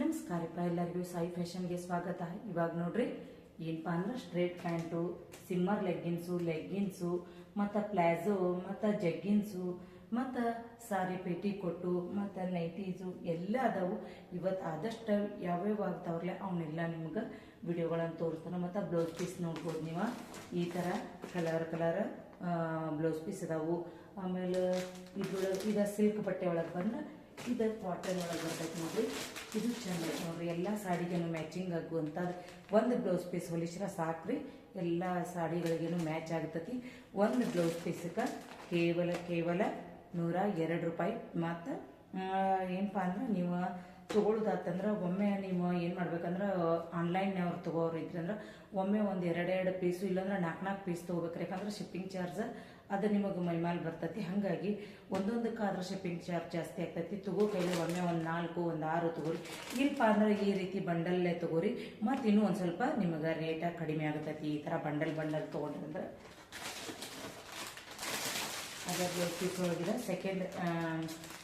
ನಮಸ್ಕಾರಪ್ಪ ಎಲ್ಲರಿಗೂ ಸಾಯಿ ಫ್ಯಾಷನ್ಗೆ ಸ್ವಾಗತ. ಇವಾಗ ನೋಡ್ರಿ ಏನಪ್ಪಾ ಅಂದ್ರೆ ಸ್ಟ್ರೇಟ್ ಪ್ಯಾಂಟು, ಸಿಮ್ಮರ್ ಲೆಗ್ಗಿನ್ಸು ಮತ್ತು ಪ್ಲಾಜೋ ಮತ್ತು ಜಗ್ಗಿನ್ಸು ಮತ್ತು ಸಾರಿ ಪೇಟಿಕೊಟ್ಟು ಮತ್ತು ನೈಟೀಸು ಎಲ್ಲ ಅದಾವು. ಇವತ್ತು ಆದಷ್ಟು ಯಾವ್ಯಾವ ಆಗ್ತಾವ್ರಲ್ಲ ಅವನ್ನೆಲ್ಲ ನಿಮ್ಗೆ ವಿಡಿಯೋಗಳನ್ನು ತೋರಿಸ್ತಾನೆ. ಮತ್ತು ಬ್ಲೌಸ್ ಪೀಸ್ ನೋಡ್ಬೋದು ನೀವು. ಈ ಥರ ಕಲರ್ ಬ್ಲೌಸ್ ಪೀಸ್ ಅದಾವು. ಆಮೇಲೆ ಇದು ಸಿಲ್ಕ್ ಬಟ್ಟೆ ಒಳಗೆ ಬಂದ್ರೆ ಇದು ಕಾಟನ್ ಒಳಗೆ ಬರ್ತೈತೆ ನೋಡ್ರಿ. ಇದು ಚಂದ ಐತೆ ನೋಡ್ರಿ. ಎಲ್ಲ ಸಾಡಿಗೇನು ಮ್ಯಾಚಿಂಗ್ ಆಗುವಂಥ ಒಂದು ಬ್ಲೌಸ್ ಪೀಸ್ ಹೊಲಿಸ್ರ ಸಾಕ್ರಿ, ಎಲ್ಲ ಸಾಡಿಗಳಿಗೇನು ಮ್ಯಾಚ್ ಆಗ್ತತಿ. ಒಂದು ಬ್ಲೌಸ್ ಪೀಸಕ್ಕೆ ಕೇವಲ 102 ರೂಪಾಯಿ. ಮತ್ತು ಏನಪ್ಪ ಅಂದ್ರೆ ನೀವು ತೊಗೊಳ್ಳೋದಾತಂದ್ರೆ ಒಮ್ಮೆ ನೀವು ಏನು ಮಾಡ್ಬೇಕಂದ್ರೆ ಆನ್ಲೈನ್ನವ್ರು ತೊಗೋರು ಇದ್ರಂದ್ರೆ ಒಮ್ಮೆ ಒಂದು 2 ಪೀಸು ಇಲ್ಲಾಂದ್ರೆ 4 ಪೀಸ್ ತೊಗೋಬೇಕ್ರಿ. ಯಾಕಂದ್ರೆ ಶಿಪ್ಪಿಂಗ್ ಚಾರ್ಜ್ ಅದು ನಿಮಗೆ ಮೈಮಾಲ್ ಬರ್ತೈತಿ. ಹಾಗಾಗಿ ಒಂದೊಂದಕ್ಕಾದ್ರೆ ಶಿಪ್ಪಿಂಗ್ ಚಾರ್ಜ್ ಜಾಸ್ತಿ ಆಗ್ತೈತಿ. ತಗೋ ಕೈಲಿ ಒಮ್ಮೆ ಒಂದು 4 ಒಂದು 6 ತಗೋರಿ. ಇಲ್ಪ ಅಂದ್ರೆ ಈ ರೀತಿ ಬಂಡಲ್ಲೇ ತಗೋರಿ. ಮತ್ತು ಇನ್ನೂ ಒಂದು ಸ್ವಲ್ಪ ನಿಮಗೆ ರೇಟಾಗಿ ಕಡಿಮೆ ಆಗ್ತೈತಿ. ಈ ಥರ ಬಂಡಲ್ ತೊಗೊಂಡ್ರಿ ಅಂದ್ರೆ ಅದೇ ಬ್ಲೌಸ್ ಪೀಸ್ ಒಳಗಿದೆ.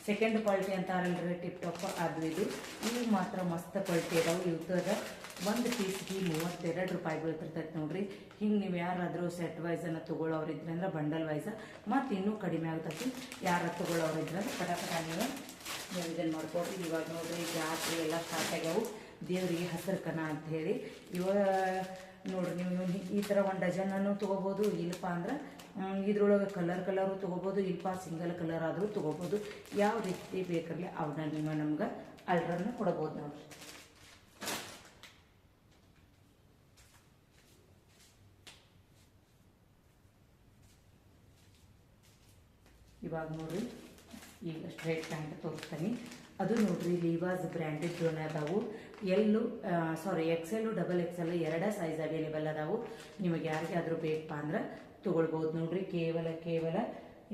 ಸೆಕೆಂಡ್ ಕ್ವಾಲಿಟಿ ಅಂತಾರಲ್ರಿ, ಟಿಪ್ ಟಾಪ್ ಅದು ಇದು. ಇವು ಮಾತ್ರ ಮಸ್ತ್ ಕ್ವಾಲಿಟಿ ಇದಾವೆ. ಇವತ್ತದ ಒಂದು ಪೀಸ್ಗೆ 32 ರೂಪಾಯಿ ಬೀಳ್ತಿರ್ತೈತೆ ನೋಡ್ರಿ. ಹಿಂಗೆ ನೀವು ಯಾರಾದರೂ ಸೆಟ್ ವೈಸನ್ನು ತೊಗೊಳ್ಳೋರು ಇದ್ರೆ ಅಂದ್ರೆ ಬಂಡಲ್ ವೈಸ ಮತ್ತು ಇನ್ನೂ ಕಡಿಮೆ ಆಗ್ತೈತಿ. ಯಾರು ತೊಗೊಳ್ಳೋರು ಇದ್ರೆ ಪಟ ನೀವು ಇದನ್ನು ಮಾಡ್ಕೊಡ್ರಿ. ಇವಾಗ ನೋಡ್ರಿ ಜಾತ್ರೆ ಎಲ್ಲ ಸ್ಟಾರ್ಟ್ ಆಗ್ಯಾವು. ದೇವರಿಗೆ ಹಸಿರು ಕನ ಅಂತ ಹೇಳಿ ಇವಾಗ ನೋಡ್ರಿ ನೀವು ಈ ಥರ 1 ಡಜನನ್ನು ತೊಗೋಬೋದು. ಇಲ್ಪ ಅಂದ್ರೆ ಇದ್ರೊಳಗೆ ಕಲರು ತೊಗೋಬೋದು. ಇಲ್ಪ ಸಿಂಗಲ್ ಕಲರ್ ಆದರೂ ತೊಗೋಬೋದು. ಯಾವ ರೀತಿ ಬೇಕರಲಿ ಅವನ್ನ ನೀವು ನಮ್ಗೆ ಆರ್ಡ್ರನ್ನು ಕೊಡ್ಬೋದು ನೋಡ್ರಿ. ಇವಾಗ ನೋಡ್ರಿ ಈಗ ಸ್ಟ್ರೈಟ್ ಪ್ಯಾಂಟ್ ತೋರಿಸ್ತೀನಿ. ಅದು ನೋಡ್ರಿ ಲೀವಾಸ್ ಬ್ರ್ಯಾಂಡೆಡ್ ಅದಾವು. XL XXL 2 ಸೈಜ್ ಅವೈಲೇಬಲ್ ಅದಾವು. ನಿಮಗೆ ಯಾರಿಗಾದ್ರೂ ಬೇಕಪ್ಪ ಅಂದ್ರೆ ತೊಗೊಳ್ಬೋದು ನೋಡ್ರಿ. ಕೇವಲ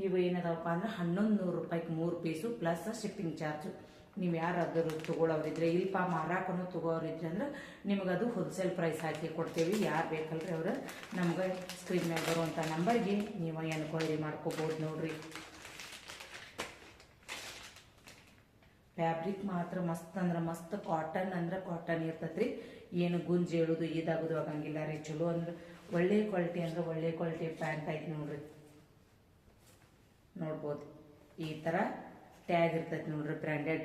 ಇವು ಏನದಾವಪ್ಪ ಅಂದ್ರೆ 1100 ರೂಪಾಯಿಗೆ 3 ಪೀಸು ಪ್ಲಸ್ ಶಿಪ್ಪಿಂಗ್ ಚಾರ್ಜು. ನೀವು ಯಾರಾದರೂ ತೊಗೊಳೋರಿದ್ರೆ ಇಲ್ಪ ಮಾರಾಕನು ತೊಗೋರಿದ್ರೆ ಅಂದ್ರೆ ನಿಮಗದು ಹೋಲ್ಸೇಲ್ ಪ್ರೈಸ್ ಹಾಕಿ ಕೊಡ್ತೇವೆ. ಯಾರು ಬೇಕಲ್ರಿ ಅವ್ರು ನಮ್ಗೆ ಸ್ಕ್ರೀನ್ ಮೇಲೆ ಬರುವಂಥ ನಂಬರ್ಗೆ ನೀವು ಎನ್ಕ್ವೈರಿ ಮಾಡ್ಕೋಬೋದು ನೋಡ್ರಿ. ಫ್ಯಾಬ್ರಿಕ್ ಮಾತ್ರ ಮಸ್ತ್ ಅಂದ್ರೆ ಮಸ್ತ್ ಕಾಟನ್ ಇರ್ತೈತ್ರಿ. ಏನು ಗುಂಜು ಹೇಳೋದು ಇದಾಗೋದು ಆಗಂಗಿಲ್ಲ ರೀ. ಚಲೋ ಅಂದ್ರೆ ಒಳ್ಳೆ ಕ್ವಾಲಿಟಿ ಪ್ಯಾಂಟ್ ಐತಿ ನೋಡ್ರಿ. ನೋಡ್ಬೋದು ಈ ಥರ ಟ್ಯಾಗ್ ಇರ್ತೈತಿ ನೋಡ್ರಿ, ಬ್ರ್ಯಾಂಡೆಡ್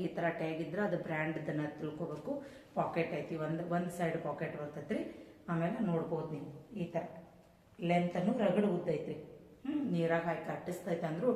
ಈ ಥರ ಟ್ಯಾಗ್ ಇದ್ರೆ ಅದು ಬ್ರ್ಯಾಂಡ್ದನ್ನ ತಿಳ್ಕೊಬೇಕು. ಪಾಕೆಟ್ ಐತಿ, ಒಂದು ಸೈಡ್ ಪಾಕೆಟ್ ಬರ್ತೈತ್ರಿ. ಆಮೇಲೆ ನೋಡ್ಬೋದು ನೀವು ಈ ಥರ ಲೆಂತನ್ನು ರಗಡ್ ಉದ್ದೈತ್ರಿ. ನೀರಾಗ ಹಾಕಿ ಕಟ್ಟಿಸ್ತೈತೆ ಅಂದ್ರು